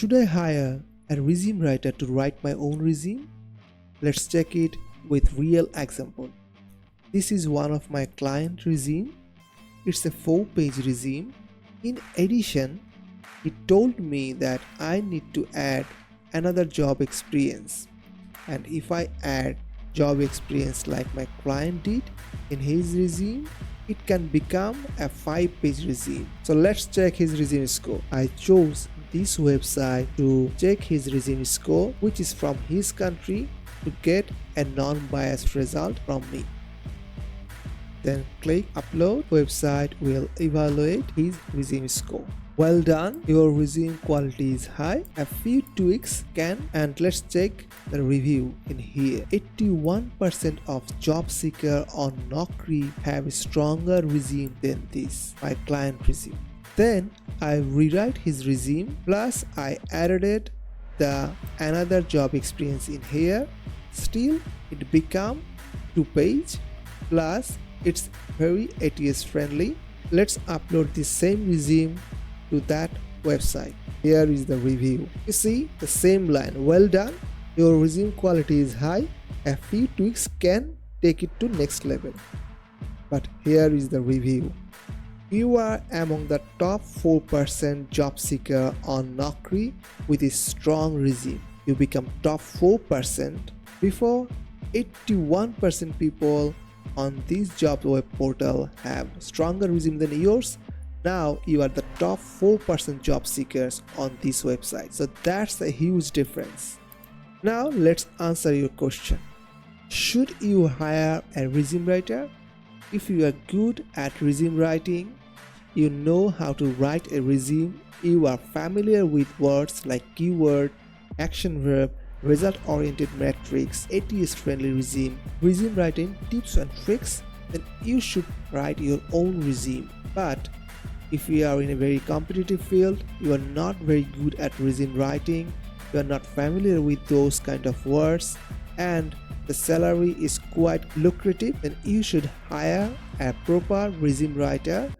Should I hire a resume writer to write my own resume? Let's check it with real example. This is one of my client resume. It's a 4-page resume. In addition, he told me that I need to add another job experience. And if I add job experience like my client did in his resume, it can become a 5-page resume. So let's check his resume score. I chose this website to check his resume score, which is from his country, to get a non-biased result from me. Then click upload. Website will evaluate his resume score. Well done, your resume quality is high. A few tweaks can, and let's check the review in here. 81% of job seeker on Naukri have a stronger resume than this, my client resume. Then I rewrite his resume, plus I added the another job experience in here. Still it become 2-page, plus it's very ATS friendly. Let's upload the same resume to that website. Here is the review. You see the same line. Well done, your resume quality is high. A few tweaks can take it to next level. But here is the review. You are among the top 4% job seeker on Naukri with a strong resume. You become top 4%. Before, 81% people on this job web portal have stronger resume than yours. Now you are the top 4% job seekers on this website. So that's a huge difference. Now let's answer your question. Should you hire a resume writer? If you are good at resume writing, you know how to write a resume, you are familiar with words like keyword, action verb, result-oriented metrics, ATS-friendly resume writing tips and tricks, then you should write your own resume. But if you are in a very competitive field, you are not very good at resume writing, you are not familiar with those kind of words, and the salary is quite lucrative, then you should hire a proper resume writer